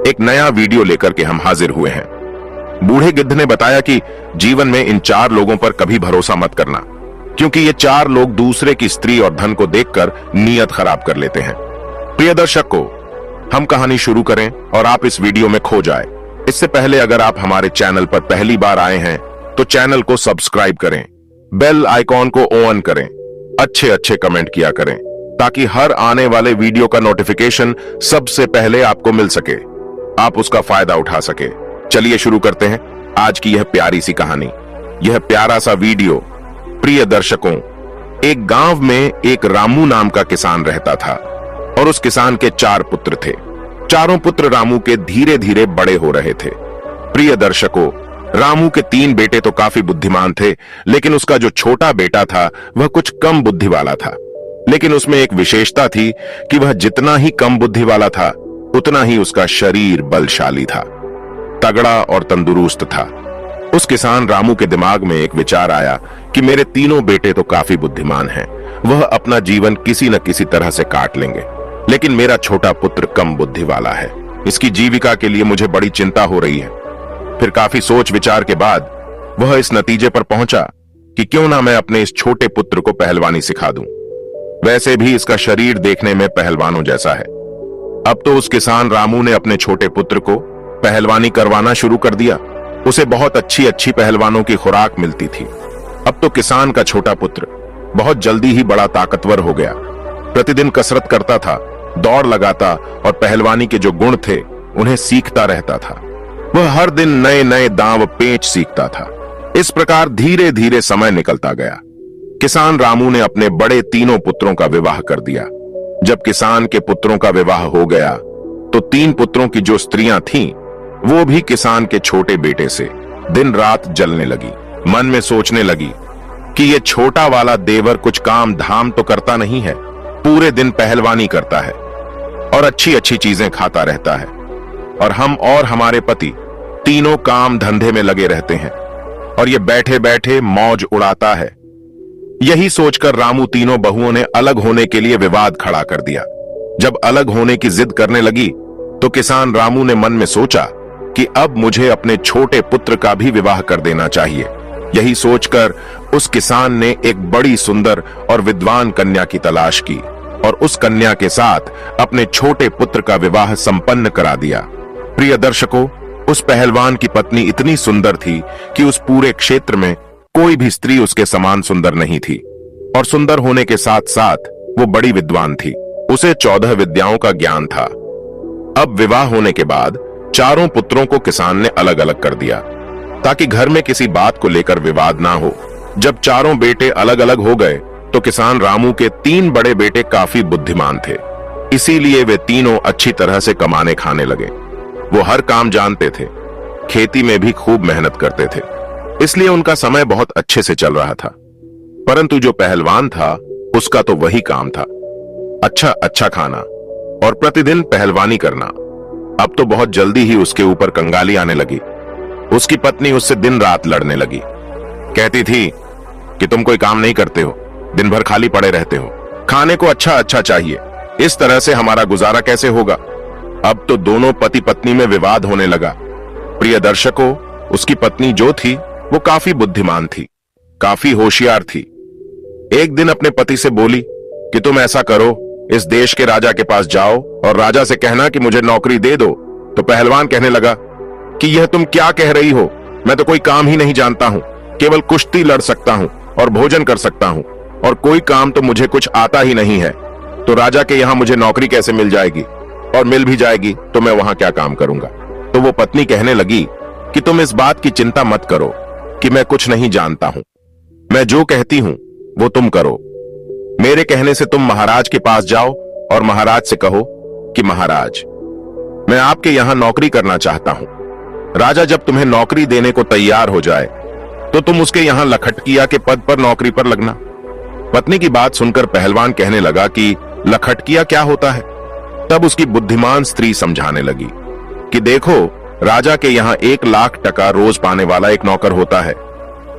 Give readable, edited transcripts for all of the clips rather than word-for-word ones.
एक नया वीडियो लेकर के हम हाजिर हुए हैं। बूढ़े गिद्ध ने बताया कि जीवन में इन 4 लोगों पर कभी भरोसा मत करना, क्योंकि ये 4 लोग दूसरे की स्त्री और धन को देखकर नीयत खराब कर लेते हैं। प्रिय दर्शकों, हम कहानी शुरू करें और आप इस वीडियो में खो जाए। इससे पहले अगर आप हमारे चैनल पर पहली बार आए हैं तो चैनल को सब्सक्राइब करें, बेल आइकॉन को ऑन करें, अच्छे अच्छे कमेंट किया करें ताकि हर आने वाले वीडियो का नोटिफिकेशन सबसे पहले आपको मिल सके, आप उसका फायदा उठा सके। चलिए शुरू करते हैं आज की यह प्यारी सी कहानी, यह प्यारा सा वीडियो। प्रिय दर्शकों, एक गांव में एक रामू नाम का किसान रहता था और उस किसान के 4 पुत्र थे। चारों पुत्र रामू के धीरे धीरे बड़े हो रहे थे। प्रिय दर्शकों, रामू के 3 बेटे तो काफी बुद्धिमान थे, लेकिन उसका जो छोटा बेटा था वह कुछ कम बुद्धि वाला था। लेकिन उसमें एक विशेषता थी कि वह जितना ही कम बुद्धि वाला था उतना ही उसका शरीर बलशाली था, तगड़ा और तंदुरुस्त था। उस किसान रामू के दिमाग में एक विचार आया कि मेरे तीनों बेटे तो काफी बुद्धिमान हैं, वह अपना जीवन किसी न किसी तरह से काट लेंगे, लेकिन मेरा छोटा पुत्र कम बुद्धि वाला है, इसकी जीविका के लिए मुझे बड़ी चिंता हो रही है। फिर काफी सोच विचार के बाद वह इस नतीजे पर पहुंचा कि क्यों ना मैं अपने इस छोटे पुत्र को पहलवानी सिखा दूं। वैसे भी इसका शरीर देखने में पहलवानों जैसा है। अब तो उस किसान रामू ने अपने छोटे पुत्र को पहलवानी करवाना शुरू कर दिया। उसे बहुत अच्छी अच्छी पहलवानों की खुराक मिलती थी। अब तो किसान का छोटा पुत्र बहुत जल्दी ही बड़ा ताकतवर हो गया। प्रतिदिन कसरत करता था, दौड़ लगाता और पहलवानी के जो गुण थे उन्हें सीखता रहता था। वह हर दिन नए नए दांव पेंच सीखता था। इस प्रकार धीरे धीरे समय निकलता गया। किसान रामू ने अपने बड़े तीनों पुत्रों का विवाह कर दिया। जब किसान के पुत्रों का विवाह हो गया तो 3 पुत्रों की जो स्त्रियां थीं, वो भी किसान के छोटे बेटे से दिन रात जलने लगी। मन में सोचने लगी कि ये छोटा वाला देवर कुछ काम धाम तो करता नहीं है, पूरे दिन पहलवानी करता है और अच्छी अच्छी चीजें खाता रहता है, और हम और हमारे पति तीनों काम धंधे में लगे रहते हैं और ये बैठे बैठे मौज उड़ाता है। यही सोचकर रामू तीनों बहुओं ने अलग होने के लिए विवाद खड़ा कर दिया। जब अलग होने की जिद करने लगी तो किसान रामू ने मन में सोचा कि अब मुझे अपने छोटे पुत्र का भी विवाह कर देना चाहिए। यही सोचकर उस किसान ने एक बड़ी सुंदर और विद्वान कन्या की तलाश की और उस कन्या के साथ अपने छोटे पुत्र का विवाह संपन्न करा दिया। प्रिय दर्शकों, उस पहलवान की पत्नी इतनी सुंदर थी कि उस पूरे क्षेत्र में कोई भी स्त्री उसके समान सुंदर नहीं थी, और सुंदर होने के साथ साथ वो बड़ी विद्वान थी। उसे 14 विद्याओं का ज्ञान था। अब विवाह होने के बाद चारों पुत्रों को किसान ने अलग अलग कर दिया ताकि घर में किसी बात को लेकर विवाद ना हो। जब चारों बेटे अलग अलग हो गए तो किसान रामू के 3 बड़े बेटे काफी बुद्धिमान थे, इसीलिए वे तीनों अच्छी तरह से कमाने खाने लगे। वो हर काम जानते थे, खेती में भी खूब मेहनत करते थे, इसलिए उनका समय बहुत अच्छे से चल रहा था। परंतु जो पहलवान था उसका तो वही काम था, अच्छा अच्छा खाना और प्रतिदिन पहलवानी करना। अब तो बहुत जल्दी ही उसके ऊपर कंगाली आने लगी। उसकी पत्नी उससे दिन रात लड़ने लगी, कहती थी कि तुम कोई काम नहीं करते हो, दिन भर खाली पड़े रहते हो, खाने को अच्छा अच्छा चाहिए, इस तरह से हमारा गुजारा कैसे होगा। अब तो दोनों पति पत्नी में विवाद होने लगा। प्रिय दर्शकों, उसकी पत्नी जो थी वो काफी बुद्धिमान थी, काफी होशियार थी। एक दिन अपने पति से बोली कि तुम ऐसा करो, इस देश के राजा के पास जाओ और राजा से कहना कि मुझे नौकरी दे दो। तो पहलवान कहने लगा कि यह तुम क्या कह रही हो, मैं तो कोई काम ही नहीं जानता हूं, केवल कुश्ती लड़ सकता हूं और भोजन कर सकता हूं, और कोई काम तो मुझे कुछ आता ही नहीं है। तो राजा के यहां मुझे नौकरी कैसे मिल जाएगी, और मिल भी जाएगी तो मैं वहां क्या काम करूंगा। तो वो पत्नी कहने लगी कि तुम इस बात की चिंता मत करो कि मैं कुछ नहीं जानता हूं, मैं जो कहती हूं वो तुम करो। मेरे कहने से तुम महाराज के पास जाओ और महाराज से कहो कि महाराज, मैं आपके यहां नौकरी करना चाहता हूं। राजा जब तुम्हें नौकरी देने को तैयार हो जाए तो तुम उसके यहां लखटकिया के पद पर नौकरी पर लगना। पत्नी की बात सुनकर पहलवान कहने लगा कि लखटकिया क्या होता है। तब उसकी बुद्धिमान स्त्री समझाने लगी कि देखो, राजा के यहाँ 1 लाख टका रोज पाने वाला एक नौकर होता है,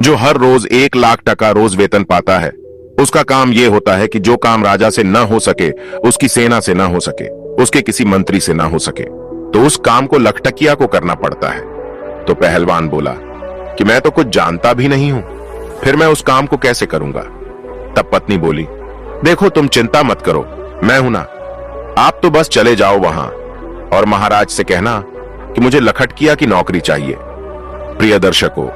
जो हर रोज 1 लाख टका रोज वेतन पाता है। उसका काम यह होता है कि जो काम राजा से न हो सके, उसकी सेना से न हो सके, उसके किसी मंत्री से न हो सके, तो उस काम को लखटकिया को करना पड़ता है। तो पहलवान बोला कि मैं तो कुछ जानता भी नहीं हूं, फिर मैं उस काम को कैसे करूंगा। तब पत्नी बोली, देखो तुम चिंता मत करो, मैं हूं ना, आप तो बस चले जाओ वहां और महाराज से कहना कि मुझे लखटकिया की नौकरी चाहिए। प्रिय दर्शकों,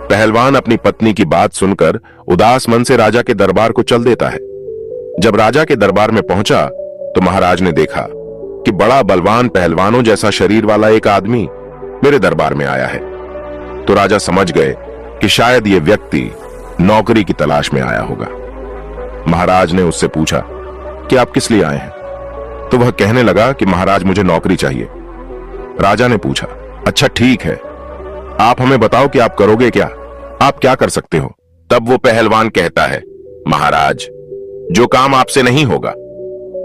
पहलवान अपनी पत्नी की बात सुनकर उदास मन से राजा के दरबार को चल देता है। जब राजा के दरबार में पहुंचा तो महाराज ने देखा कि बड़ा बलवान पहलवानों जैसा शरीर वाला एक आदमी मेरे दरबार में आया है। तो राजा समझ गए कि शायद ये व्यक्ति नौकरी की तलाश में आया होगा। महाराज ने उससे पूछा कि आप किस लिए आए हैं? तो वह कहने लगा कि महाराज मुझे नौकरी चाहिए। राजा ने पूछा, अच्छा ठीक है, आप हमें बताओ कि आप करोगे क्या, आप क्या कर सकते हो? तब वो पहलवान कहता है, महाराज जो काम आपसे नहीं होगा,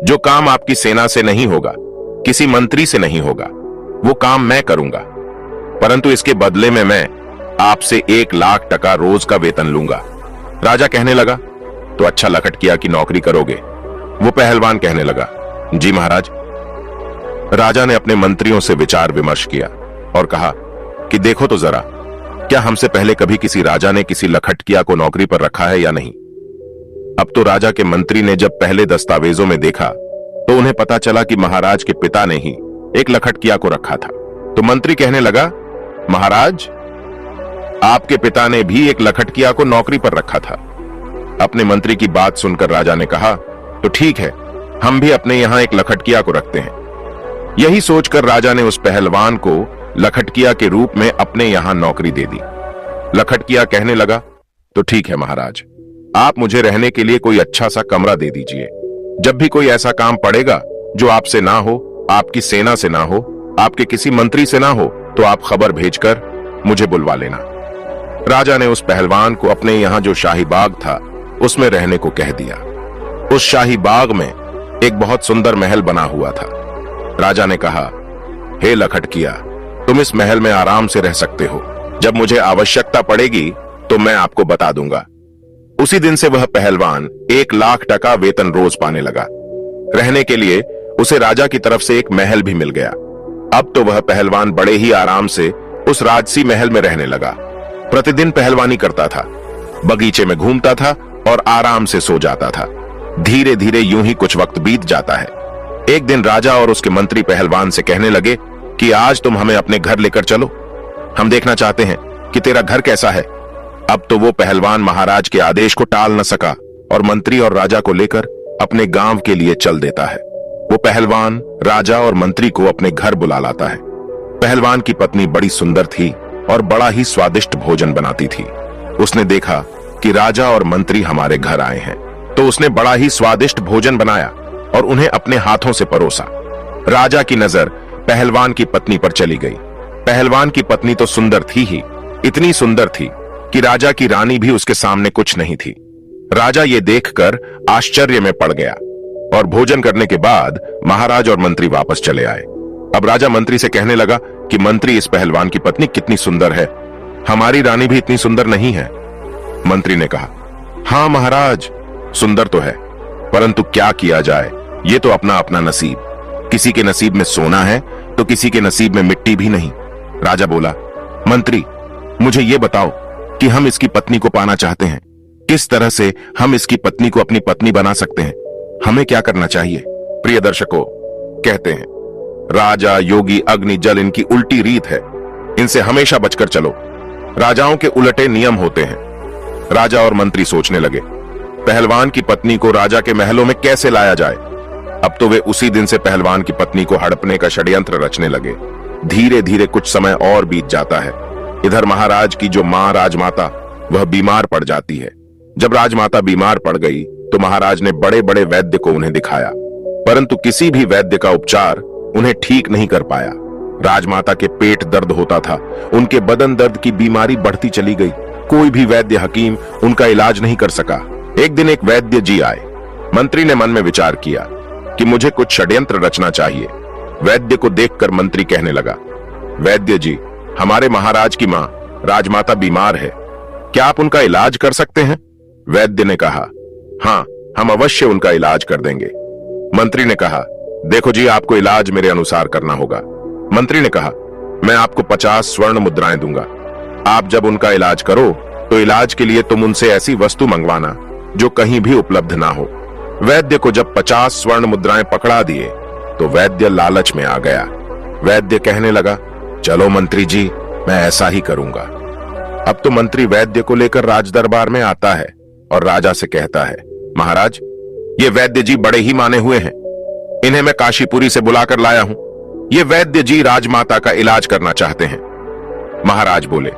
जो काम आपकी सेना से नहीं होगा, किसी मंत्री से नहीं होगा, वो काम मैं करूंगा, परंतु इसके बदले में मैं आपसे 1,00,000 टका रोज का वेतन लूंगा। राजा कहने लगा, तो अच्छा लखटकिया की नौकरी करोगे? वो पहलवान कहने लगा, जी महाराज। राजा ने अपने मंत्रियों से विचार विमर्श किया और कहा कि देखो तो जरा, क्या हमसे पहले कभी किसी राजा ने किसी लखटकिया को नौकरी पर रखा है या नहीं? अब तो राजा के मंत्री ने जब पहले दस्तावेजों में देखा तो उन्हें पता चला कि महाराज के पिता ने ही एक लखटकिया को रखा था। तो मंत्री कहने लगा, महाराज आपके पिता ने भी एक लखटकिया को नौकरी पर रखा था। अपने मंत्री की बात सुनकर राजा ने कहा, तो ठीक है, हम भी अपने यहां एक लखटकिया को रखते हैं। यही सोचकर राजा ने उस पहलवान को लखटकिया के रूप में अपने यहां नौकरी दे दी। लखटकिया कहने लगा, तो ठीक है महाराज, आप मुझे रहने के लिए कोई अच्छा सा कमरा दे दीजिए। जब भी कोई ऐसा काम पड़ेगा जो आपसे ना हो, आपकी सेना से ना हो, आपके किसी मंत्री से ना हो, तो आप खबर भेजकर मुझे बुलवा लेना। राजा ने उस पहलवान को अपने यहां जो शाही बाग था उसमें रहने को कह दिया। उस शाही बाग में एक बहुत सुंदर महल बना हुआ था। राजा ने कहा, हे लखटकिया, तुम इस महल में आराम से रह सकते हो, जब मुझे आवश्यकता पड़ेगी तो मैं आपको बता दूंगा। उसी दिन से वह पहलवान 1,00,000 टका वेतन रोज पाने लगा। रहने के लिए उसे राजा की तरफ से एक महल भी मिल गया। अब तो वह पहलवान बड़े ही आराम से उस राजसी महल में रहने लगा। प्रतिदिन पहलवानी करता था, बगीचे में घूमता था और आराम से सो जाता था। धीरे धीरे यूं ही कुछ वक्त बीत जाता है। एक दिन राजा और उसके मंत्री पहलवान से कहने लगे कि आज तुम हमें अपने घर लेकर चलो, हम देखना चाहते हैं कि तेरा घर कैसा है। अब तो वो पहलवान महाराज के आदेश को टाल न सका और मंत्री और राजा को लेकर अपने गांव के लिए चल देता है। वो पहलवान राजा और मंत्री को अपने घर बुला लाता है। पहलवान की पत्नी बड़ी सुंदर थी और बड़ा ही स्वादिष्ट भोजन बनाती थी। उसने देखा कि राजा और मंत्री हमारे घर आए हैं, तो उसने बड़ा ही स्वादिष्ट भोजन बनाया और उन्हें अपने हाथों से परोसा। राजा की नजर पहलवान की पत्नी पर चली गई। पहलवान की पत्नी तो सुंदर थी ही, इतनी सुंदर थी कि राजा की रानी भी उसके सामने कुछ नहीं थी। राजा ये देखकर आश्चर्य में पड़ गया और भोजन करने के बाद महाराज और मंत्री वापस चले आए। अब राजा मंत्री से कहने लगा कि मंत्री, इस पहलवान की पत्नी कितनी सुंदर है, हमारी रानी भी इतनी सुंदर नहीं है। मंत्री ने कहा, हाँ महाराज, सुंदर तो है, परंतु क्या किया जाए, ये तो अपना अपना नसीब। किसी के नसीब में सोना है तो किसी के नसीब में मिट्टी भी नहीं। राजा बोला, मंत्री मुझे ये बताओ कि हम इसकी पत्नी को पाना चाहते हैं, किस तरह से हम इसकी पत्नी को अपनी पत्नी बना सकते हैं, हमें क्या करना चाहिए? प्रिय दर्शकों, कहते हैं राजा योगी अग्नि जल इनकी उल्टी रीत है, इनसे हमेशा बचकर चलो। राजाओं के उलटे नियम होते हैं। राजा और मंत्री सोचने लगे पहलवान की पत्नी को राजा के महलों में कैसे लाया जाए। अब तो वे उसी दिन से पहलवान की पत्नी को हड़पने का षड्यंत्र रचने लगे। धीरे धीरे कुछ समय और बीत जाता है। इधर महाराज की जो मां राजमाता, वह बीमार पड़ जाती है। जब राजमाता बीमार पड़ गई तो महाराज ने बड़े बड़े वैद्य को उन्हें दिखाया, परंतु किसी भी वैद्य का उपचार उन्हें ठीक नहीं कर पाया। राजमाता के पेट दर्द होता था, उनके बदन दर्द की बीमारी बढ़ती चली गई। कोई भी वैद्य हकीम उनका इलाज नहीं कर सका। एक दिन एक वैद्य जी आए। मंत्री ने मन में विचार किया कि मुझे कुछ षड्यंत्र रचना चाहिए। वैद्य को देखकर मंत्री कहने लगा, वैद्य जी, हमारे महाराज की मां राजमाता बीमार है, क्या आप उनका इलाज कर सकते हैं? वैद्य ने कहा, हाँ, हम अवश्य उनका इलाज कर देंगे। मंत्री ने कहा, देखो जी, आपको इलाज मेरे अनुसार करना होगा। मंत्री ने कहा, मैं आपको 50 स्वर्ण मुद्राएं दूंगा। आप जब उनका इलाज करो तो इलाज के लिए तुम उनसे ऐसी वस्तु मंगवाना जो कहीं भी उपलब्ध ना हो। वैद्य को जब 50 स्वर्ण मुद्राएं पकड़ा दिए तो वैद्य लालच में आ गया। वैद्य कहने लगा, चलो मंत्री जी, मैं ऐसा ही करूंगा। अब तो मंत्री वैद्य को लेकर राज दरबार में आता है और राजा से कहता है, महाराज, ये वैद्य जी बड़े ही माने हुए हैं, इन्हें मैं काशीपुरी से बुलाकर लाया हूं। ये वैद्य जी राजमाता का इलाज करना चाहते हैं। महाराज बोले,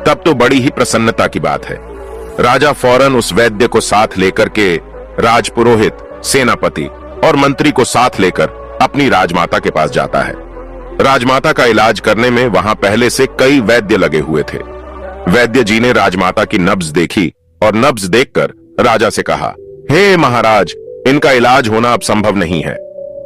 तब तो बड़ी ही प्रसन्नता की बात है। राजा फौरन उस वैद्य को साथ लेकर के राजपुरोहित, सेनापति और मंत्री को साथ लेकर अपनी राजमाता के पास जाता है। राजमाता का इलाज करने में वहां पहले से कई वैद्य लगे हुए थे। वैद्य जी ने राजमाता की नब्ज देखी और नब्ज देखकर राजा से कहा, हे महाराज, इनका इलाज होना अब संभव नहीं है।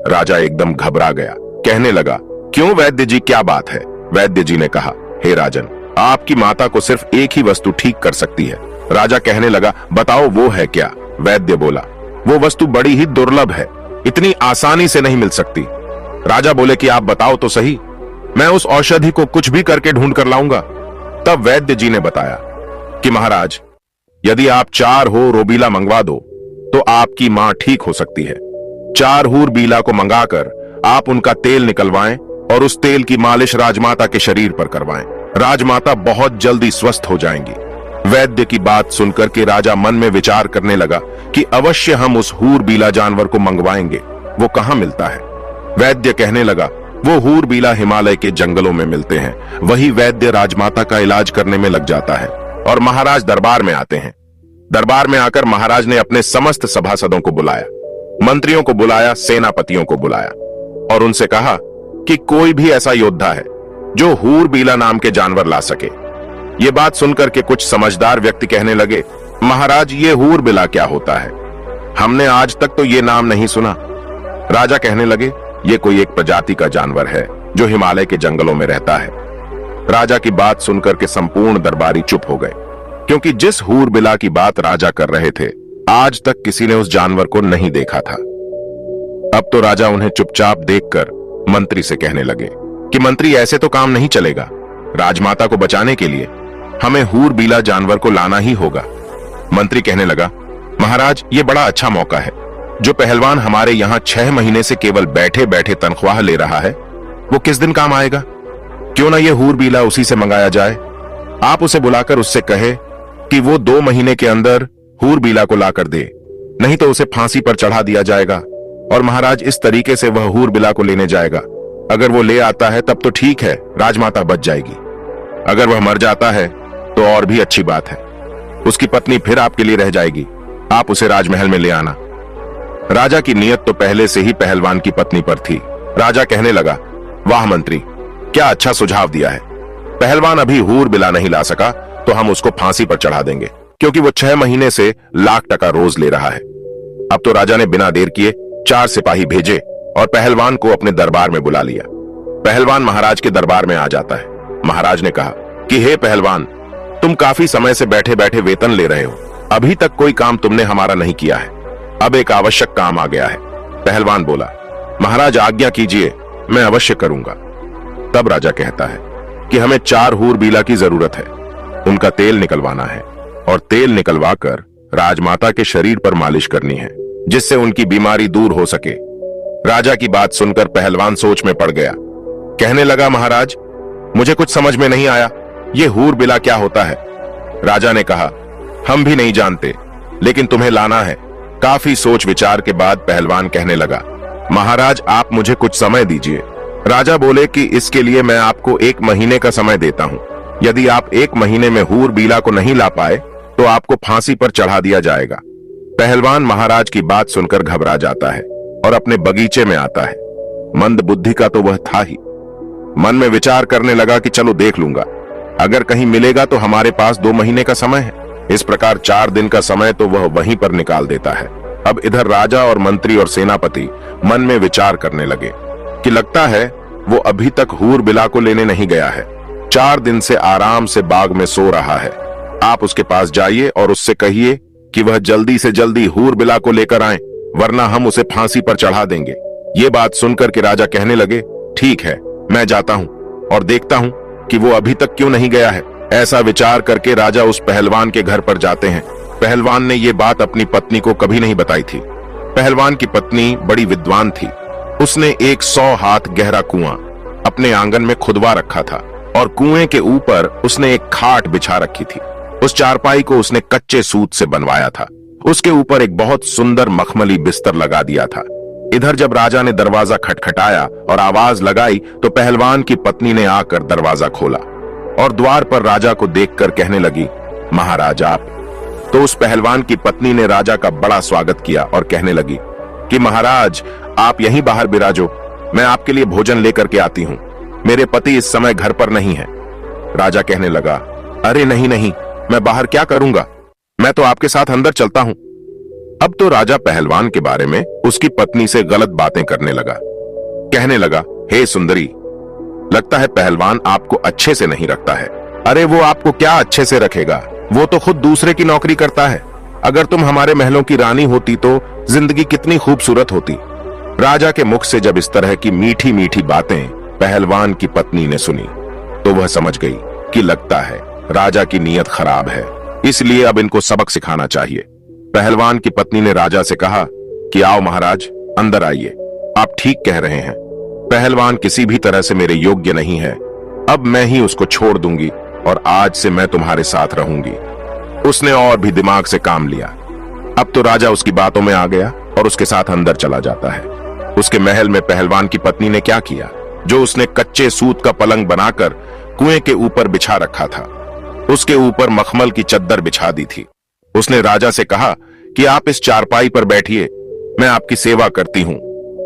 राजा एकदम घबरा गया, कहने लगा, क्यों वैद्य जी, क्या बात है? वैद्य जी ने कहा, हे राजन, आपकी माता को सिर्फ एक ही वस्तु ठीक कर सकती है। राजा कहने लगा, बताओ वो है क्या? वैद्य बोला, वो वस्तु बड़ी ही दुर्लभ है, इतनी आसानी से नहीं मिल सकती। राजा बोले कि आप बताओ तो सही, मैं उस औषधि को कुछ भी करके ढूंढ कर लाऊंगा। तब वैद्य जी ने बताया कि महाराज, यदि आप 4 हो रोबीला मंगवा दो तो आपकी मां ठीक हो सकती है। 4 हूर बीला को मंगाकर आप उनका तेल निकलवाएं और उस तेल की मालिश राजमाता के शरीर पर करवाएं। राजमाता बहुत जल्दी स्वस्थ हो जाएंगी। वैद्य की बात सुनकर के राजा मन में विचार करने लगा कि अवश्य हम उस हूर बीला जानवर को मंगवाएंगे, वो कहां मिलता है? वैद्य कहने लगा, वो हूर बीला हिमालय के जंगलों में मिलते हैं। वही वैद्य राजमाता का इलाज करने में लग जाता है और महाराज दरबार में आते हैं। दरबार में आकर महाराज ने अपने समस्त सभासदों को बुलाया, मंत्रियों को बुलाया, सेनापतियों को बुलाया और उनसे कहा कि कोई भी ऐसा योद्धा है जो हूर बीला नाम के जानवर ला सके। ये बात सुनकर के कुछ समझदार व्यक्ति कहने लगे, महाराज, ये हूर बीला क्या होता है? हमने आज तक तो ये नाम नहीं सुना। राजा कहने लगे, ये कोई एक प्रजाति का जानवर है जो हिमालय के जंगलों में रहता है। राजा की बात सुनकर के संपूर्ण दरबारी चुप हो गए, क्योंकि जिस हूर बिला की बात राजा कर रहे थे, आज तक किसी ने उस जानवर को नहीं देखा था। अब तो राजा उन्हें चुपचाप देखकर मंत्री से कहने लगे कि मंत्री, ऐसे तो काम नहीं चलेगा। राजमाता को बचाने के लिए हमें हूर बीला जानवर को लाना ही होगा। मंत्री कहने लगा, महाराज, ये बड़ा अच्छा मौका है। जो पहलवान हमारे यहाँ 6 महीने से केवल बैठे बैठे तनख्वाह ले रहा है, वो किस दिन काम आएगा? क्यों ना ये हूर बीला उसी से मंगाया जाए। आप उसे बुलाकर उससे कहे कि वो 2 महीने के अंदर हूर बीला को लाकर दे, नहीं तो उसे फांसी पर चढ़ा दिया जाएगा और महाराज इस तरीके से वह हूर बीला को लेने जाएगा। अगर वो ले आता है तब तो ठीक है, राजमाता बच जाएगी। अगर वह मर जाता है तो और भी अच्छी बात है, उसकी पत्नी फिर आपके लिए रह जाएगी। आप उसे राजमहल में ले आना। राजा की नीयत तो पहले से ही पहलवान की पत्नी पर थी। राजा कहने लगा, वाह मंत्री, क्या अच्छा सुझाव दिया है। पहलवान अभी हूर बिला नहीं ला सका तो हम उसको फांसी पर चढ़ा देंगे, क्योंकि वो 6 महीने से लाख टका रोज ले रहा है। अब तो राजा ने बिना देर किए 4 सिपाही भेजे और पहलवान को अपने दरबार में बुला लिया। पहलवान महाराज के दरबार में आ जाता है। महाराज ने कहा कि हे पहलवान, तुम काफी समय से बैठे बैठे वेतन ले रहे हो, अभी तक कोई काम तुमने हमारा नहीं किया है। अब एक आवश्यक काम आ गया है। पहलवान बोला, महाराज आज्ञा कीजिए, मैं अवश्य करूंगा। तब राजा कहता है कि हमें 4 हूर बीला की जरूरत है, उनका तेल निकलवाना है और तेल निकलवाकर राजमाता के शरीर पर मालिश करनी है, जिससे उनकी बीमारी दूर हो सके। राजा की बात सुनकर पहलवान सोच में पड़ गया। कहने लगा, महाराज, मुझे कुछ समझ में नहीं आया, ये हूर बिला क्या होता है? राजा ने कहा, हम भी नहीं जानते, लेकिन तुम्हें लाना है। काफी सोच विचार के बाद पहलवान कहने लगा, महाराज आप मुझे कुछ समय दीजिए। राजा बोले कि इसके लिए मैं आपको 1 महीने का समय देता हूं। यदि आप 1 महीने में हूर बीला को नहीं ला पाए तो आपको फांसी पर चढ़ा दिया जाएगा। पहलवान महाराज की बात सुनकर घबरा जाता है और अपने बगीचे में आता है। मंद बुद्धि का तो वह था ही। मन में विचार करने लगा कि चलो देख लूंगा, अगर कहीं मिलेगा तो हमारे पास 2 महीने का समय है। इस प्रकार 4 दिन का समय तो वह वहीं पर निकाल देता है। अब इधर राजा और मंत्री और सेनापति मन में विचार करने लगे कि लगता है वो अभी तक हूर बिला को लेने नहीं गया है। 4 दिन से आराम से बाग में सो रहा है। आप उसके पास जाइए और उससे कहिए कि वह जल्दी से जल्दी हूर बिला को लेकर आए, वरना हम उसे फांसी पर चढ़ा देंगे। ये बात सुनकर के राजा कहने लगे, ठीक है, मैं जाता हूं और देखता हूं कि वो अभी तक क्यों नहीं गया है। ऐसा विचार करके राजा उस पहलवान के घर पर जाते हैं। पहलवान ने ये बात अपनी पत्नी को कभी नहीं बताई थी। पहलवान की पत्नी बड़ी विद्वान थी। उसने एक 100 हाथ गहरा कुआं अपने आंगन में खुदवा रखा था और कुएं के ऊपर उसने एक खाट बिछा रखी थी। उस चारपाई को उसने कच्चे सूत से बनवाया था। उसके ऊपर एक बहुत सुंदर मखमली बिस्तर लगा दिया था। इधर जब राजा ने दरवाजा खटखटाया और आवाज लगाई तो पहलवान की पत्नी ने आकर दरवाजा खोला और द्वार पर राजा को देखकर कहने लगी, महाराज आप। तो उस पहलवान की पत्नी ने राजा का बड़ा स्वागत किया और कहने लगी कि महाराज आप यहीं बाहर बिराजो, मैं आपके लिए भोजन लेकर के आती हूं। मेरे पति इस समय घर पर नहीं है। राजा कहने लगा, अरे नहीं नहीं, मैं बाहर क्या करूंगा, मैं तो आपके साथ अंदर चलता हूं। अब तो राजा पहलवान के बारे में उसकी पत्नी से गलत बातें करने लगा। कहने लगा, हे सुंदरी, लगता है पहलवान आपको अच्छे से नहीं रखता है। अरे वो आपको क्या अच्छे से रखेगा, वो तो खुद दूसरे की नौकरी करता है। अगर तुम हमारे महलों की रानी होती तो जिंदगी कितनी खूबसूरत होती। राजा के मुख से जब इस तरह की मीठी मीठी बातें पहलवान की पत्नी ने सुनी तो वह समझ गई कि लगता है राजा की नीयत खराब है, इसलिए अब इनको सबक सिखाना चाहिए। पहलवान की पत्नी ने राजा से कहा कि आओ महाराज, अंदर आइए, आप ठीक कह रहे हैं, पहलवान किसी भी तरह से मेरे योग्य नहीं है। अब मैं ही उसको छोड़ दूंगी और आज से मैं तुम्हारे साथ रहूंगी। उसने और भी दिमाग से काम लिया। अब तो राजा उसकी बातों में आ गया और उसके साथ अंदर चला जाता है। उसके महल में पहलवान की पत्नी ने क्या किया, जो उसने कच्चे सूत का पलंग बनाकर कुएं के ऊपर बिछा रखा था, उसके ऊपर मखमल की चद्दर बिछा दी थी। उसने राजा से कहा कि आप इस चारपाई पर बैठिए, मैं आपकी सेवा करती हूं।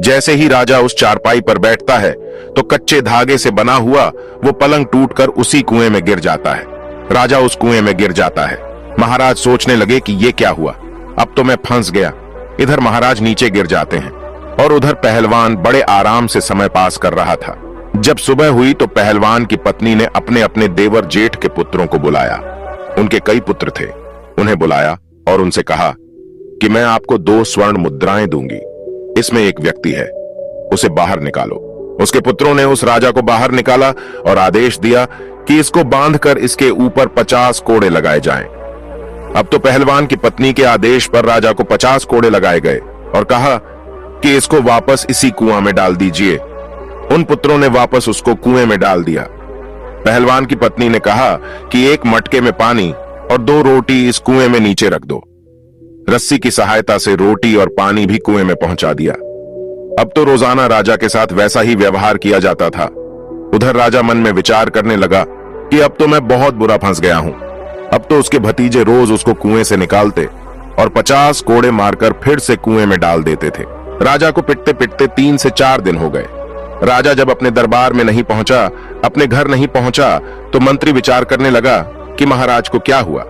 जैसे ही राजा उस चारपाई पर बैठता है तो कच्चे धागे से बना हुआ वो पलंग टूटकर उसी कुएं में गिर जाता है। राजा उस कुएं में गिर जाता है। महाराज सोचने लगे कि ये क्या हुआ, अब तो मैं फंस गया। इधर महाराज नीचे गिर जाते हैं और उधर पहलवान बड़े आराम से समय पास कर रहा था। जब सुबह हुई तो पहलवान की पत्नी ने अपने अपने देवर जेठ के पुत्रों को बुलाया। उनके कई पुत्र थे। उन्हें बुलाया और उनसे कहा कि मैं आपको 2 स्वर्ण मुद्राएं दूंगी, इसमें एक व्यक्ति है, उसे बाहर निकालो। उसके पुत्रों ने उस राजा को बाहर निकाला और आदेश दिया कि इसको बांधकर इसके ऊपर 50 कोड़े लगाए जाएं। अब तो पहलवान की पत्नी के आदेश पर राजा को 50 कोड़े लगाए गए और कहा कि इसको वापस इसी कुआं में डाल दीजिए। उन पुत्रों ने वापस उसको कुएं में डाल दिया। पहलवान की पत्नी ने कहा कि एक मटके में पानी और 2 रोटी इस कुएं में नीचे रख दो। रस्सी की सहायता से रोटी और पानी भी कुएं में पहुंचा दिया। अब तो रोजाना राजा के साथ वैसा ही व्यवहार किया जाता था। उधर राजा मन में विचार करने लगा कि अब तो मैं बहुत बुरा फंस गया हूं। अब तो उसके भतीजे रोज उसको कुएं से निकालते और 50 कोड़े मारकर फिर से कुएं में डाल देते थे। राजा को पिटते पिटते 3 से 4 दिन हो गए। राजा जब अपने दरबार में नहीं पहुंचा, अपने घर नहीं पहुंचा, तो मंत्री विचार करने लगा कि महाराज को क्या हुआ।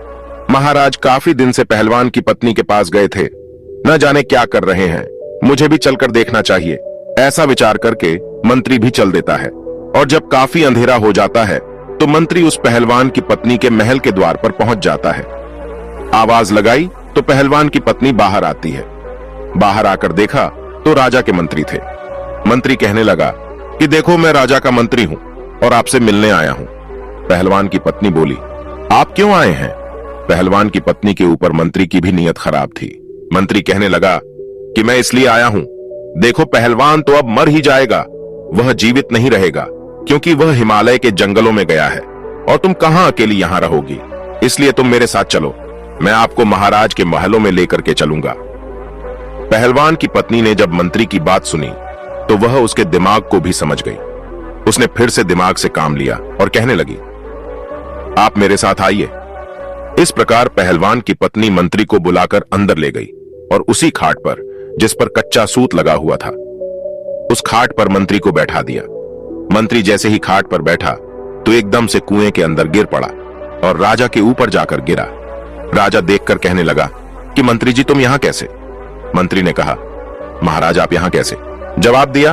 महाराज काफी दिन से पहलवान की पत्नी के पास गए थे, न जाने क्या कर रहे हैं, मुझे भी चलकर देखना चाहिए। ऐसा विचार करके मंत्री भी चल देता है और जब काफी अंधेरा हो जाता है तो मंत्री उस पहलवान की पत्नी के महल के द्वार पर पहुंच जाता है। आवाज लगाई तो पहलवान की पत्नी बाहर आती है। बाहर आकर देखा तो राजा के मंत्री थे। मंत्री कहने लगा कि देखो, मैं राजा का मंत्री हूं और आपसे मिलने आया हूं। पहलवान की पत्नी बोली, आप क्यों आए हैं? पहलवान की पत्नी के ऊपर मंत्री की भी नीयत खराब थी। मंत्री कहने लगा कि मैं इसलिए आया हूं, देखो पहलवान तो अब मर ही जाएगा, वह जीवित नहीं रहेगा क्योंकि वह हिमालय के जंगलों में गया है और तुम कहां अकेली यहां रहोगी, इसलिए तुम मेरे साथ चलो, मैं आपको महाराज के महलों में लेकर के चलूंगा। पहलवान की पत्नी ने जब मंत्री की बात सुनी तो वह उसके दिमाग को भी समझ गई। उसने फिर से दिमाग से काम लिया और कहने लगी, आप मेरे साथ आइए। इस प्रकार पहलवान की पत्नी मंत्री को बुलाकर अंदर ले गई और उसी खाट पर, जिस पर कच्चा सूत लगा हुआ था, उस खाट पर मंत्री को बैठा दिया। मंत्री जैसे ही खाट पर बैठा तो एकदम से कुएं के अंदर गिर पड़ा और राजा के ऊपर जाकर गिरा। राजा देखकर कहने लगा कि मंत्री जी तुम यहां कैसे? मंत्री ने कहा, महाराज आप यहां कैसे? जवाब दिया,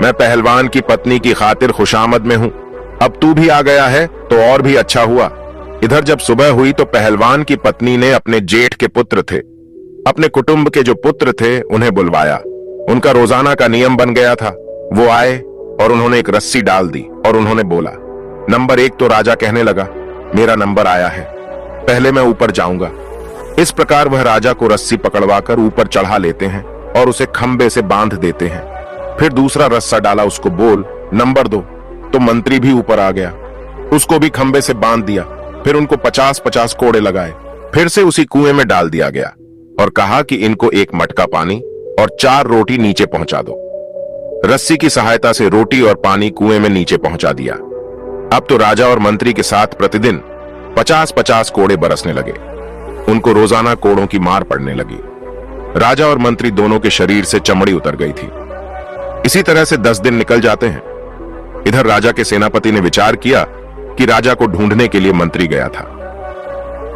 मैं पहलवान की पत्नी की खातिर खुशामद में हूं, अब तू भी आ गया है तो और भी अच्छा हुआ। इधर जब सुबह हुई तो पहलवान की पत्नी ने अपने जेठ के पुत्र थे, अपने कुटुंब के जो पुत्र थे उन्हें बुलवाया। उनका रोजाना का नियम बन गया था। वो आए, और उन्होंने एक रस्सी डाल दी और उन्होंने बोला, नंबर 1। तो राजा कहने लगा, मेरा नंबर आया है, पहले मैं ऊपर जाऊंगा। इस प्रकार वह राजा को रस्सी पकड़वाकर ऊपर चढ़ा लेते हैं और उसे खंबे से बांध देते हैं। फिर दूसरा रस्सा डाला, उसको बोल, नंबर 2। तो मंत्री भी ऊपर आ गया, उसको भी खंबे से बांध दिया। फिर उनको 50-50 कोड़े लगाए, फिर से उसी कुएं में डाल दिया गया और कहा कि इनको 1 मटका पानी और 4 रोटी नीचे पहुंचा दो। रस्सी की सहायता से रोटी और पानी कुएं में नीचे पहुंचा दिया। अब तो राजा और मंत्री के साथ प्रतिदिन 50-50 कोड़े बरसने लगे। उनको रोजाना कोड़ों की मार पड़ने लगी। राजा और मंत्री दोनों के शरीर से चमड़ी उतर गई थी। इसी तरह से 10 दिन निकल जाते हैं। इधर राजा के सेनापति ने विचार किया कि राजा को ढूंढने के लिए मंत्री गया था,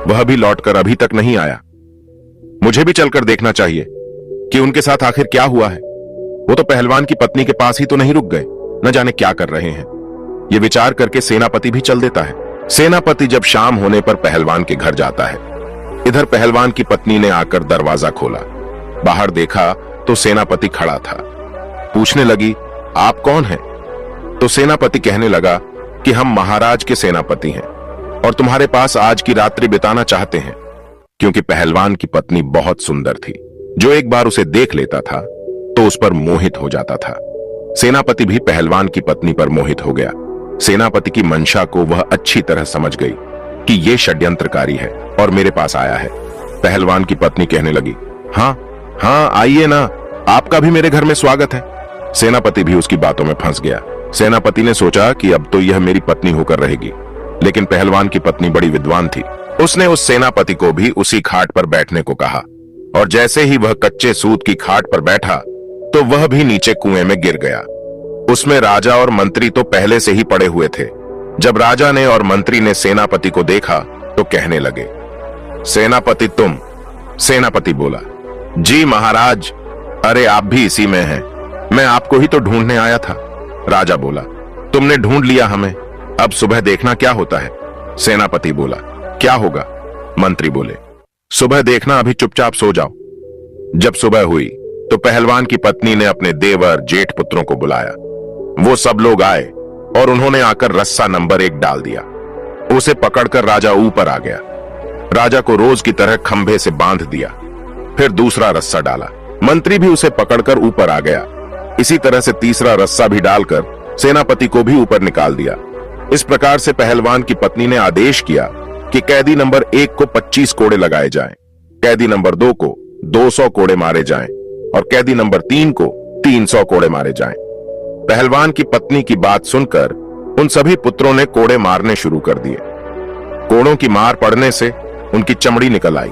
वह भी लौटकर अभी तक नहीं आया। मुझे भी चलकर देखना चाहिए कि उनके साथ आखिर क्या हुआ है। वो तो पहलवान की पत्नी के पास ही तो नहीं रुक गए, न जाने क्या कर रहे हैं। ये विचार करके सेनापति भी चल देता है। सेनापति जब शाम होने पर पहलवान के घर जाता है। इधर पहलवान की पत्नी ने आकर दरवाजा खोला, बाहर देखा तो सेनापति खड़ा था। पूछने लगी, आप कौन हैं? तो सेनापति कहने लगा कि हम महाराज के सेनापति हैं और तुम्हारे पास आज की रात्रि बिताना चाहते हैं। क्योंकि पहलवान की पत्नी बहुत सुंदर थी, जो एक बार उसे देख लेता था तो उस पर मोहित हो जाता था। सेनापति भी पहलवान की पत्नी पर मोहित हो गया। सेनापति की मंशा को वह अच्छी तरह समझ गई कि यह षड्यंत्रकारी है और मेरे पास आया है। पहलवान की पत्नी कहने लगी, हाँ हाँ आइए ना, आपका भी मेरे घर में स्वागत है। सेनापति भी उसकी बातों में फंस गया। सेनापति ने सोचा कि अब तो यह मेरी पत्नी होकर रहेगी, लेकिन पहलवान की पत्नी बड़ी विद्वान थी। उसने उस सेनापति को भी उसी खाट पर बैठने को कहा और जैसे ही वह कच्चे सूत की खाट पर बैठा तो वह भी नीचे कुएं में गिर गया। उसमें राजा और मंत्री तो पहले से ही पड़े हुए थे। जब राजा ने और मंत्री ने सेनापति को देखा तो कहने लगे, सेनापति तुम? सेनापति बोला, जी महाराज, अरे आप भी इसी में हैं, मैं आपको ही तो ढूंढने आया था। राजा बोला, तुमने ढूंढ लिया हमें, अब सुबह देखना क्या होता है। सेनापति बोला, क्या होगा? मंत्री बोले, सुबह देखना, अभी चुपचाप सो जाओ। जब सुबह हुई तो पहलवान की पत्नी ने अपने देवर जेठ पुत्रों को बुलाया। वो सब लोग आए और उन्होंने आकर रस्सा नंबर 1 डाल दिया। उसे पकड़कर राजा ऊपर आ गया। राजा को रोज की तरह खंभे से बांध दिया। फिर दूसरा रस्सा डाला, मंत्री भी उसे पकड़कर ऊपर आ गया। इसी तरह से तीसरा रस्सा भी डालकर सेनापति को भी ऊपर निकाल दिया। इस प्रकार से पहलवान की पत्नी ने आदेश किया कि कैदी नंबर 1 को 25 कोड़े लगाए जाएं, कैदी नंबर 2 को 200 कोड़े मारे जाएं और कैदी नंबर 3 को 300 कोड़े मारे जाएं। पहलवान की पत्नी की बात सुनकर उन सभी पुत्रों ने कोड़े मारने शुरू कर दिए। कोड़ों की मार पड़ने से उनकी चमड़ी निकल आई।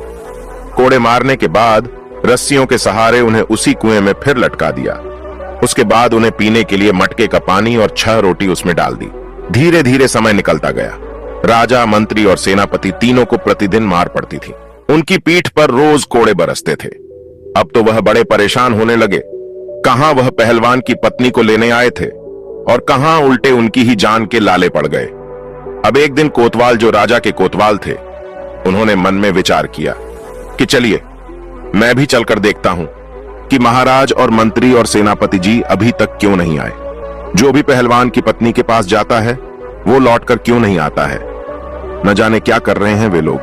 कोड़े मारने के बाद रस्सियों के सहारे उन्हें उसी कुएं में फिर लटका दिया। उसके बाद उन्हें पीने के लिए मटके का पानी और 6 रोटी उसमें डाल दी। धीरे धीरे समय निकलता गया। राजा, मंत्री और सेनापति तीनों को प्रतिदिन मार पड़ती थी। उनकी पीठ पर रोज कोड़े बरसते थे। अब तो वह बड़े परेशान होने लगे। कहां वह पहलवान की पत्नी को लेने आए थे और कहां उल्टे उनकी ही जान के लाले पड़ गए। अब एक दिन कोतवाल, जो राजा के कोतवाल थे, उन्होंने मन में विचार किया कि चलिए मैं भी चलकर देखता हूं कि महाराज और मंत्री और सेनापति जी अभी तक क्यों नहीं आए। जो भी पहलवान की पत्नी के पास जाता है वो लौटकर क्यों नहीं आता है। न जाने क्या कर रहे हैं वे लोग,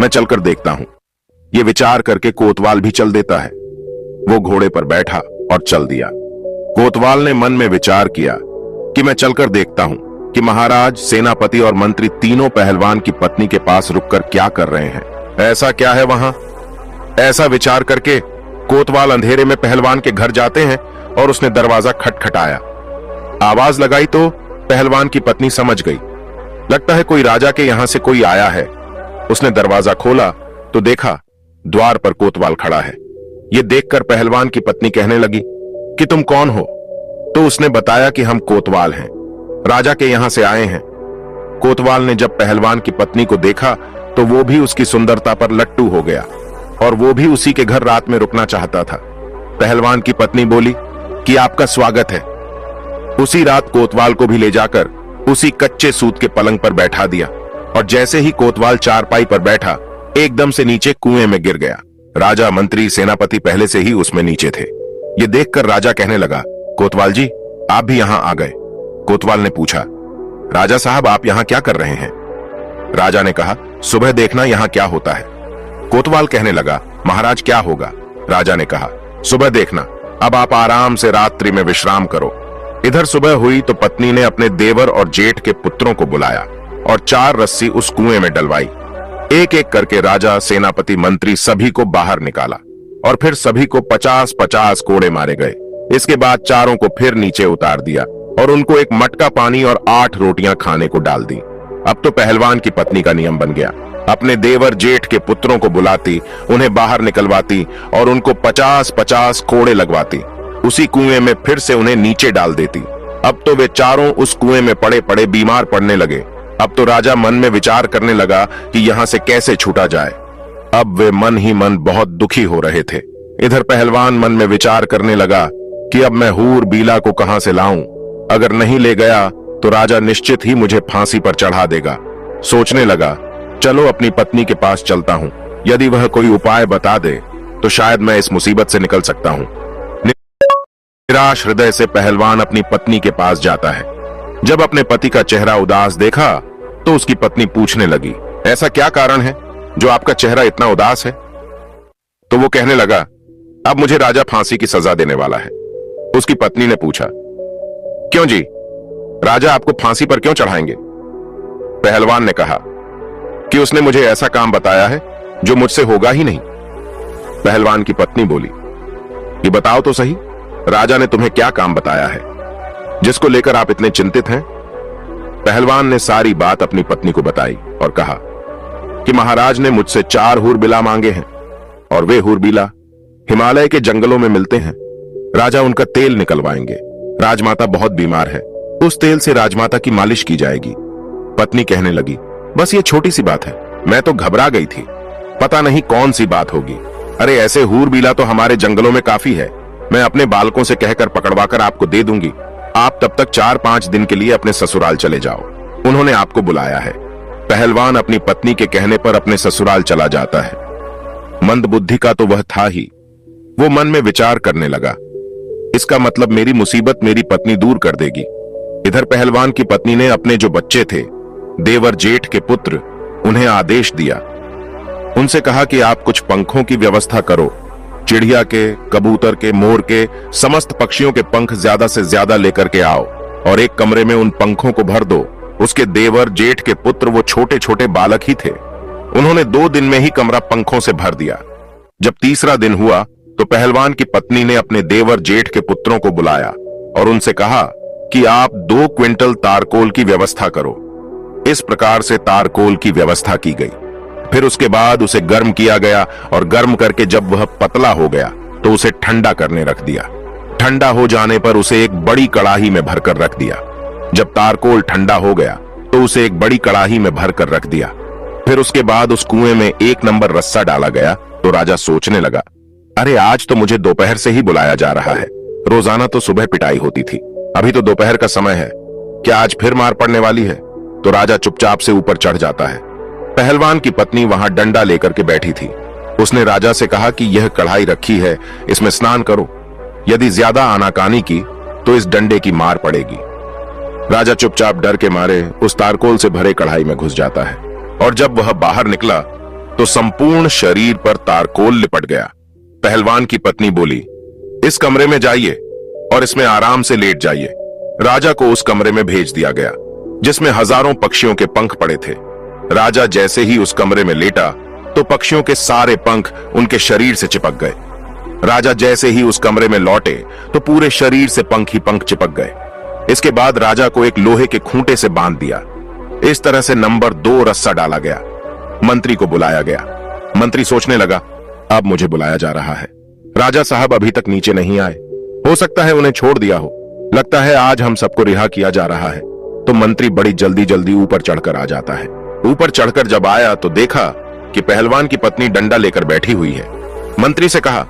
मैं चलकर देखता हूं। ये विचार करके कोतवाल भी चल देता है। वो घोड़े पर बैठा और चल दिया। कोतवाल ने मन में विचार किया कि मैं चलकर देखता हूं कि महाराज, सेनापति और मंत्री तीनों पहलवान की पत्नी के पास रुककर क्या कर रहे हैं। ऐसा क्या है वहां? ऐसा विचार करके कोतवाल अंधेरे में पहलवान के घर जाते हैं और उसने दरवाजा खटखटाया। आवाज लगाई तो पहलवान की पत्नी समझ गई, लगता है कोई राजा के यहां से कोई आया है। उसने दरवाजा खोला तो देखा द्वार पर कोतवाल खड़ा है। यह देखकर पहलवान की पत्नी कहने लगी कि तुम कौन हो? तो उसने बताया कि हम कोतवाल हैं, राजा के यहां से आए हैं। कोतवाल ने जब पहलवान की पत्नी को देखा तो वो भी उसकी सुंदरता पर लट्टू हो गया और वो भी उसी के घर रात में रुकना चाहता था। पहलवान की पत्नी बोली कि आपका स्वागत है। उसी रात कोतवाल को भी ले जाकर उसी कच्चे सूत के पलंग पर बैठा दिया और जैसे ही कोतवाल चारपाई पर बैठा, एकदम से नीचे कुएं में गिर गया। राजा, मंत्री, सेनापति पहले से ही उसमें नीचे थे। ये देखकर राजा कहने लगा, कोतवाल जी, आप भी यहां आ गए, कोतवाल ने पूछा, राजा साहब आप यहां क्या कर रहे हैं? राजा ने कहा, सुबह देखना यहां क्या होता है। कोतवाल कहने लगा, महाराज क्या होगा? राजा ने कहा, सुबह देखना, अब आप आराम से रात्रि में विश्राम करो। इधर सुबह हुई तो पत्नी ने अपने देवर और जेठ के पुत्रों को बुलाया और 4 रस्सी उस कुएं में डलवाई। एक एक करके राजा, सेनापति, मंत्री सभी को बाहर निकाला और फिर सभी को 50-50 कोड़े मारे गए। इसके बाद चारों को फिर नीचे उतार दिया और उनको एक मटका पानी और 8 रोटियां खाने को डाल दी। अब तो पहलवान की पत्नी का नियम बन गया, अपने देवर जेठ के पुत्रों को बुलाती, उन्हें बाहर निकलवाती और उनको 50-50 कोड़े लगवाती। उसी कुएं में फिर से उन्हें नीचे डाल देती। अब तो वे चारों उस कुएं में पड़े पड़े बीमार पड़ने लगे। अब तो राजा मन में विचार करने लगा कि यहां से कैसे छूटा जाए। अब वे मन ही मन बहुत दुखी हो रहे थे। इधर पहलवान मन में विचार करने लगा कि अब मैं हूर बीला को कहां से लाऊं? अगर नहीं ले गया तो राजा निश्चित ही मुझे फांसी पर चढ़ा देगा। सोचने लगा, चलो अपनी पत्नी के पास चलता हूं, यदि वह कोई उपाय बता दे तो शायद मैं इस मुसीबत से निकल सकता हूं। निराश हृदय से पहलवान अपनी पत्नी के पास जाता है। जब अपने पति का चेहरा उदास देखा तो उसकी पत्नी पूछने लगी, ऐसा क्या कारण है जो आपका चेहरा इतना उदास है? तो वो कहने लगा, अब मुझे राजा फांसी की सजा देने वाला है। उसकी पत्नी ने पूछा, क्यों जी, राजा आपको फांसी पर क्यों चढ़ाएंगे? पहलवान ने कहा कि उसने मुझे ऐसा काम बताया है जो मुझसे होगा ही नहीं। पहलवान की पत्नी बोली, ये बताओ तो सही, राजा ने तुम्हें क्या काम बताया है जिसको लेकर आप इतने चिंतित हैं? पहलवान ने सारी बात अपनी पत्नी को बताई और कहा कि महाराज ने मुझसे 4 हूरबिला मांगे हैं और वे हूरबिला हिमालय के जंगलों में मिलते हैं। राजा उनका तेल निकलवाएंगे। राजमाता बहुत बीमार है, उस तेल से राजमाता की मालिश की जाएगी। पत्नी कहने लगी, बस ये छोटी सी बात है, मैं तो घबरा गई थी, पता नहीं कौन सी बात होगी। अरे ऐसे हूरबिला तो हमारे जंगलों में काफी है, मैं अपने बालकों से कहकर पकड़वाकर आपको दे दूंगी। आप तब तक 4-5 दिन के लिए अपने ससुराल चले जाओ, उन्होंने आपको बुलाया है। पहलवान अपनी पत्नी के कहने पर अपने ससुराल चला जाता है। मंदबुद्धि का तो वह था ही। वो मन में विचार करने लगा, इसका मतलब मेरी मुसीबत मेरी पत्नी दूर कर देगी। इधर पहलवान की पत्नी ने अपने जो बच्चे थे, देवर जेठ के पुत्र, उन्हें आदेश दिया। उनसे कहा कि आप कुछ पंखों की व्यवस्था करो, चिड़िया के, कबूतर के, मोर के, समस्त पक्षियों के पंख ज्यादा से ज्यादा लेकर के आओ और एक कमरे में उन पंखों को भर दो। उसके देवर जेठ के पुत्र वो छोटे छोटे बालक ही थे। उन्होंने 2 दिन में ही कमरा पंखों से भर दिया। जब तीसरा दिन हुआ तो पहलवान की पत्नी ने अपने देवर जेठ के पुत्रों को बुलाया और उनसे कहा कि आप 2 क्विंटल तारकोल की व्यवस्था करो। इस प्रकार से तारकोल की व्यवस्था की गई। फिर उसके बाद उसे गर्म किया गया और गर्म करके जब वह पतला हो गया तो उसे ठंडा करने रख दिया। ठंडा हो जाने पर उसे एक बड़ी कड़ाही में भरकर रख दिया। जब तारकोल ठंडा हो गया तो उसे एक बड़ी कड़ाही में भरकर रख दिया। फिर उसके बाद उस कुएं में 1 नंबर रस्सा डाला गया तो राजा सोचने लगा, अरे आज तो मुझे दोपहर से ही बुलाया जा रहा है, रोजाना तो सुबह पिटाई होती थी, अभी तो दोपहर का समय है, क्या आज फिर मार पड़ने वाली है? तो राजा चुपचाप से ऊपर चढ़ जाता है। पहलवान की पत्नी वहां डंडा लेकर के बैठी थी। उसने राजा से कहा कि यह कढ़ाई रखी है, इसमें स्नान करो, यदि ज्यादा आनाकानी की तो इस डंडे की मार पड़ेगी। राजा चुपचाप डर के मारे उस तारकोल से भरे कढ़ाई में घुस जाता है और जब वह बाहर निकला तो संपूर्ण शरीर पर तारकोल लिपट गया। पहलवान की पत्नी बोली, इस कमरे में जाइए और इसमें आराम से लेट जाइए। राजा को उस कमरे में भेज दिया गया जिसमें हजारों पक्षियों के पंख पड़े थे। राजा जैसे ही उस कमरे में लेटा तो पक्षियों के सारे पंख उनके शरीर से चिपक गए। राजा जैसे ही उस कमरे में लौटे तो पूरे शरीर से पंख ही पंख चिपक गए। इसके बाद राजा को एक लोहे के खूंटे से बांध दिया। इस तरह से नंबर 2 रस्सा डाला गया। मंत्री को बुलाया गया। मंत्री सोचने लगा, अब मुझे बुलाया जा रहा है, राजा साहब अभी तक नीचे नहीं आए, हो सकता है उन्हें छोड़ दिया हो, लगता है आज हम सबको रिहा किया जा रहा है। तो मंत्री बड़ी जल्दी जल्दी ऊपर चढ़कर आ जाता है। ऊपर चढ़कर जब आया तो देखा कि पहलवान की पत्नी डंडा लेकर बैठी हुई है। मंत्री से कहा,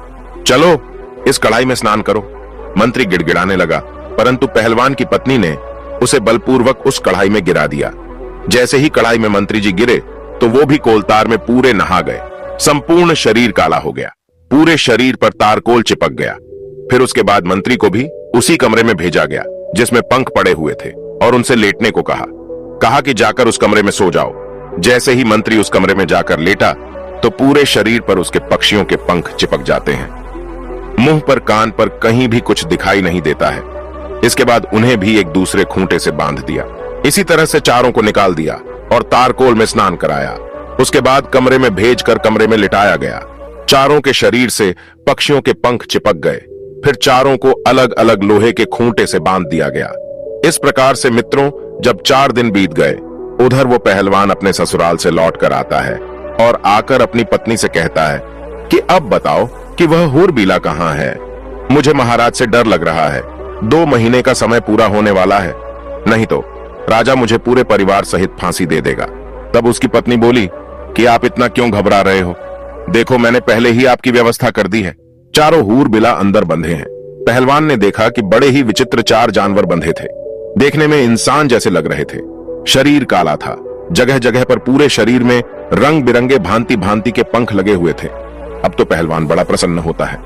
चलो इस कढ़ाई में स्नान करो। मंत्री गिड़गिड़ाने लगा, परंतु पहलवान की पत्नी ने उसे बलपूर्वक उस कढ़ाई में गिरा दिया। जैसे ही कढ़ाई में मंत्री जी गिरे तो वो भी कोलतार में पूरे नहा गए। संपूर्ण शरीर काला हो गया, पूरे शरीर पर तारकोल चिपक गया। फिर उसके बाद मंत्री को भी उसी कमरे में भेजा गया जिसमें पंख पड़े हुए थे। और उनसे लेटने को कहा कि जाकर उस कमरे में सो जाओ। जैसे ही मंत्री उस कमरे में जाकर लेटा तो पूरे शरीर पर उसके पक्षियों के पंख चिपक जाते हैं। मुंह पर कान पर कहीं भी कुछ दिखाई नहीं देता है। इसके बाद उन्हें भी एक दूसरे खूंटे से बांध दिया। इसी तरह से चारों को निकाल दिया और तारकोल में स्नान कराया। उसके बाद कमरे में भेजकर कमरे में लिटाया गया। चारों के शरीर से पक्षियों के पंख चिपक गए। फिर चारों को अलग अलग लोहे के खूंटे से बांध दिया गया। इस प्रकार से मित्रों, जब 4 दिन बीत गए, उधर वो पहलवान अपने ससुराल से लौट कर आता है और आकर अपनी पत्नी से कहता है कि अब बताओ कि वह हूरबीला कहाँ है। मुझे महाराज से डर लग रहा है। 2 महीने का समय पूरा होने वाला है, नहीं तो राजा मुझे पूरे परिवार सहित फांसी दे देगा। तब उसकी पत्नी बोली कि आप इतना क्यों घबरा रहे हो? देखो, मैंने पहले ही आपकी व्यवस्था कर दी है। चारों हूरबिला अंदर बंधे हैं। पहलवान ने देखा कि बड़े ही विचित्र 4 जानवर बंधे थे। देखने में इंसान जैसे लग रहे थे। शरीर काला था। जगह जगह पर पूरे शरीर में रंग बिरंगे भांति भांति के पंख लगे हुए थे। अब तो पहलवान बड़ा प्रसन्न होता है।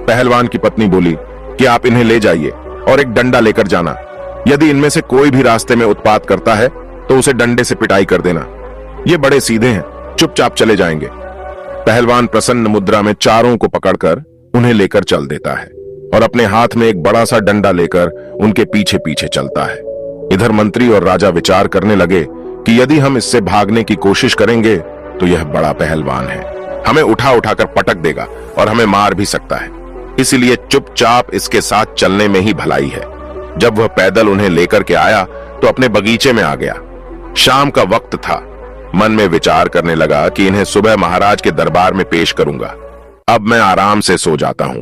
पहलवान की पत्नी बोली कि आप इन्हें ले जाइए और एक डंडा लेकर जाना। यदि इनमें से कोई भी रास्ते में उत्पात करता है तो उसे डंडे से पिटाई कर देना। ये बड़े सीधे हैं, चुपचाप चले जाएंगे। पहलवान प्रसन्न मुद्रा में चारों को पकड़कर उन्हें लेकर चल देता है और अपने हाथ में एक बड़ा सा डंडा लेकर उनके पीछे पीछे चलता है। इधर मंत्री और राजा विचार करने लगे कि यदि हम इससे भागने की कोशिश करेंगे तो यह बड़ा पहलवान है, हमें उठा उठाकर पटक देगा और हमें मार भी सकता है। इसलिए चुपचाप इसके साथ चलने में ही भलाई है। जब वह पैदल उन्हें लेकर के आया तो अपने बगीचे में आ गया। शाम का वक्त था। मन में विचार करने लगा कि इन्हें सुबह महाराज के दरबार में पेश करूंगा। अब मैं आराम से सो जाता हूं।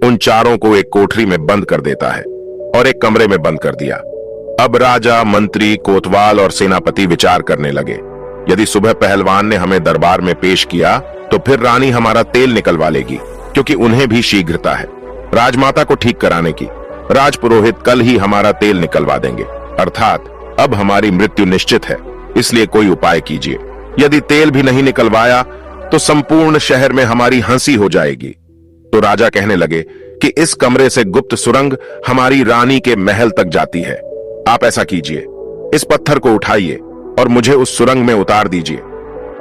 उन चारों को एक कोठरी में बंद कर देता है और एक कमरे में बंद कर दिया। अब राजा, मंत्री, कोतवाल और सेनापति विचार करने लगे। यदि सुबह पहलवान ने हमें दरबार में पेश किया तो फिर रानी हमारा तेल निकलवा लेगी, क्योंकि उन्हें भी शीघ्रता है राजमाता को ठीक कराने की। राजपुरोहित कल ही हमारा तेल निकलवा देंगे, अर्थात अब हमारी मृत्यु निश्चित है। इसलिए कोई उपाय कीजिए। यदि तेल भी नहीं निकलवाया तो संपूर्ण शहर में हमारी हंसी हो जाएगी। तो राजा कहने लगे कि इस कमरे से गुप्त सुरंग हमारी रानी के महल तक जाती है। आप ऐसा कीजिए, इस पत्थर को उठाइए और मुझे उस सुरंग में उतार दीजिए।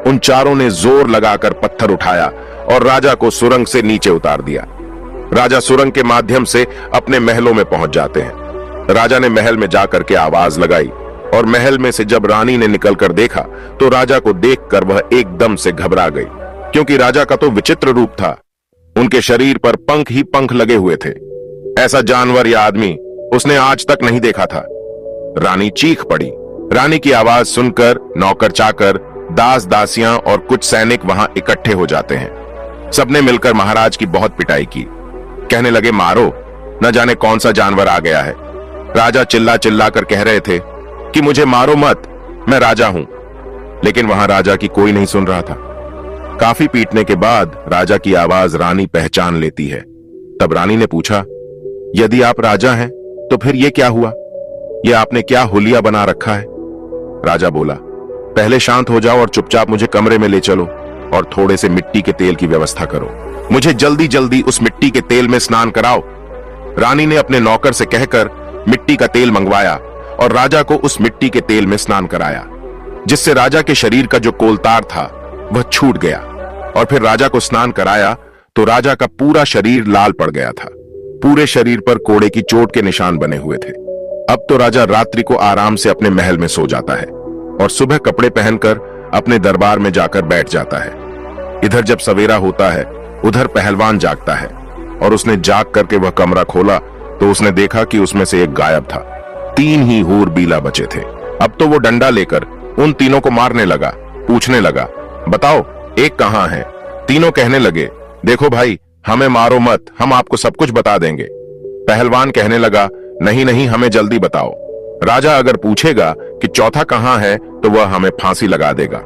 उन चारों ने जोर लगाकर पत्थर उठाया और राजा को सुरंग से नीचे उतार दिया। राजा सुरंग के माध्यम से अपने महलों में पहुंच जाते हैं। राजा ने महल में जाकर के आवाज लगाई और महल में से जब रानी ने निकलकर देखा तो राजा को देखकर वह एकदम से घबरा गई, क्योंकि राजा का तो विचित्र रूप था। उनके शरीर पर पंख ही पंख लगे हुए थे। ऐसा जानवर या आदमी उसने आज तक नहीं देखा था। रानी चीख पड़ी। रानी की आवाज सुनकर नौकर चाकर, दास दासियां और कुछ सैनिक वहां इकट्ठे हो जाते हैं। सबने मिलकर महाराज की बहुत पिटाई की। कहने लगे, मारो, न जाने कौन सा जानवर आ गया है। राजा चिल्ला चिल्ला कर कह रहे थे कि मुझे मारो मत, मैं राजा हूं। लेकिन वहां राजा की कोई नहीं सुन रहा था। काफी पीटने के बाद राजा की आवाज रानी पहचान लेती है। तब रानी ने पूछा, यदि आप राजा हैं तो फिर ये क्या हुआ? ये आपने क्या हुलिया बना रखा है? राजा बोला, पहले शांत हो जाओ और चुपचाप मुझे कमरे में ले चलो और थोड़े से मिट्टी के तेल की व्यवस्था करो। मुझे जल्दी जल्दी उस मिट्टी के तेल में स्नान कराओ। रानी ने अपने नौकर से कहकर मिट्टी का तेल मंगवाया और राजा को उस मिट्टी के तेल में स्नान कराया, जिससे राजा के शरीर का जो कोलतार था वह छूट गया। और फिर राजा को स्नान कराया तो राजा का पूरा शरीर लाल पड़ गया था। पूरे शरीर पर कोड़े की चोट के निशान बने हुए थे। अब तो राजा रात्रि को आराम से अपने महल में सो जाता है और सुबह कपड़े पहनकर अपने दरबार में जाकर बैठ जाता है। इधर जब सवेरा होता है उधर पहलवान जागता है और उसने जाग करके वह कमरा खोला तो उसने देखा कि उसमें से एक गायब था। 3 ही हूरबीला बचे थे। अब तो वो डंडा लेकर उन तीनों को मारने लगा। पूछने लगा, बताओ एक कहां है? तीनों कहने लगे, देखो भाई, हमें मारो मत, हम आपको सब कुछ बता देंगे। पहलवान कहने लगा, नहीं नहीं, हमें जल्दी बताओ। राजा अगर पूछेगा कि चौथा कहां है तो वह हमें फांसी लगा देगा।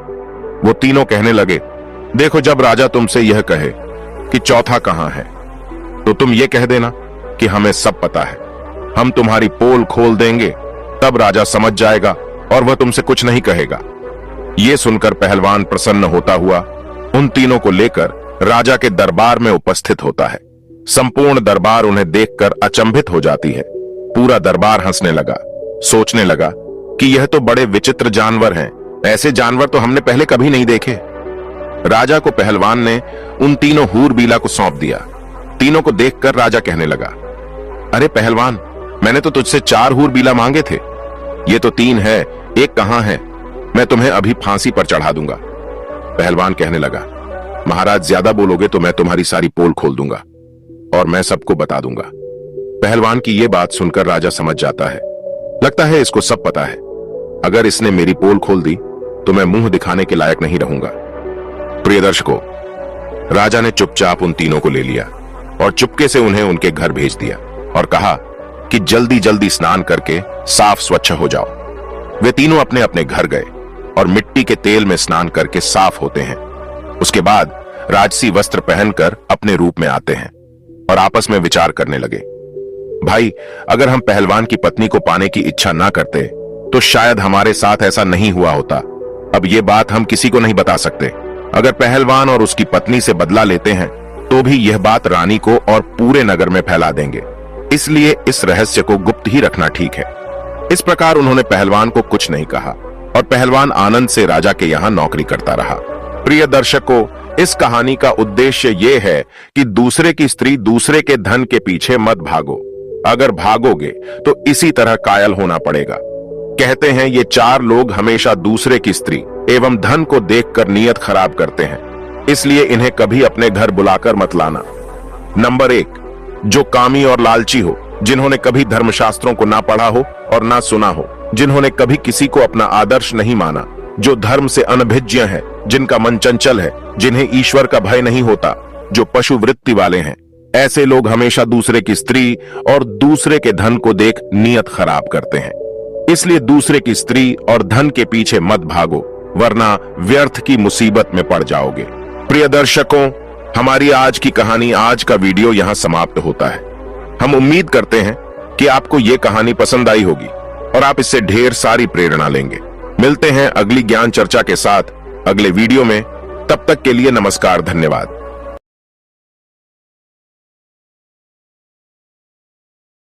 वो तीनों कहने लगे, देखो, जब राजा तुमसे यह कहे कि चौथा कहां है तो तुम ये कह देना कि हमें सब पता है, हम तुम्हारी पोल खोल देंगे। तब राजा समझ जाएगा और वह तुमसे कुछ नहीं कहेगा। ये सुनकर पहलवान प्रसन्न होता हुआ उन तीनों को लेकर राजा के दरबार में उपस्थित होता है। संपूर्ण दरबार उन्हें देखकर अचंभित हो जाती है। पूरा दरबार हंसने लगा। सोचने लगा कि यह तो बड़े विचित्र जानवर हैं, ऐसे जानवर तो हमने पहले कभी नहीं देखे। राजा को पहलवान ने उन तीनों हूर-बीला को सौंप दिया। तीनों को देखकर राजा कहने लगा, अरे पहलवान, मैंने तो तुझसे 4 हूर-बीला मांगे थे, ये तो 3 है, एक कहां है? मैं तुम्हें अभी फांसी पर चढ़ा दूंगा। पहलवान कहने लगा, महाराज ज्यादा बोलोगे तो मैं तुम्हारी सारी पोल खोल दूंगा और मैं सबको बता दूंगा। पहलवान की यह बात सुनकर राजा समझ जाता है, लगता है इसको सब पता है। अगर इसने मेरी पोल खोल दी तो मैं मुंह दिखाने के लायक नहीं रहूंगा। प्रिय दर्शकों, राजा ने चुपचाप उन तीनों को ले लिया और चुपके से उन्हें उनके घर भेज दिया और कहा कि जल्दी जल्दी स्नान करके साफ स्वच्छ हो जाओ। वे तीनों अपने अपने घर गए और मिट्टी के तेल में स्नान करके साफ होते हैं। उसके बाद राजसी वस्त्र पहनकर अपने रूप में आते हैं और आपस में विचार करने लगे, भाई अगर हम पहलवान की पत्नी को पाने की इच्छा ना करते तो शायद हमारे साथ ऐसा नहीं हुआ होता। अब ये बात हम किसी को नहीं बता सकते। अगर पहलवान और उसकी पत्नी से बदला लेते हैं तो भी यह बात रानी को और पूरे नगर में फैला देंगे, इसलिए इस रहस्य को गुप्त ही रखना ठीक है। इस प्रकार उन्होंने पहलवान को कुछ नहीं कहा और पहलवान आनंद से राजा के यहाँ नौकरी करता रहा। प्रिय दर्शकों, इस कहानी का उद्देश्य यह है कि दूसरे की स्त्री दूसरे के धन के पीछे मत भागो। अगर भागोगे तो इसी तरह कायल होना पड़ेगा। कहते हैं ये 4 लोग हमेशा दूसरे की स्त्री एवं धन को देखकर नीयत खराब करते हैं, इसलिए इन्हें कभी अपने घर बुलाकर मत लाना। नंबर 1, जो कामी और लालची हो, जिन्होंने कभी धर्मशास्त्रों को ना पढ़ा हो और ना सुना हो, जिन्होंने कभी किसी को अपना आदर्श नहीं माना, जो धर्म से अनभिज्ञ है, जिनका मन चंचल है, जिन्हें ईश्वर का भय नहीं होता, जो पशु वृत्ति वाले हैं, ऐसे लोग हमेशा दूसरे की स्त्री और दूसरे के धन को देख नीयत खराब करते हैं। इसलिए दूसरे की स्त्री और धन के पीछे मत भागो, वरना व्यर्थ की मुसीबत में पड़ जाओगे। प्रिय दर्शकों, हमारी आज की कहानी, आज का वीडियो यहां समाप्त होता है। हम उम्मीद करते हैं कि आपको यह कहानी पसंद आई होगी और आप इससे ढेर सारी प्रेरणा लेंगे। मिलते हैं अगली ज्ञान चर्चा के साथ अगले वीडियो में। तब तक के लिए नमस्कार, धन्यवाद।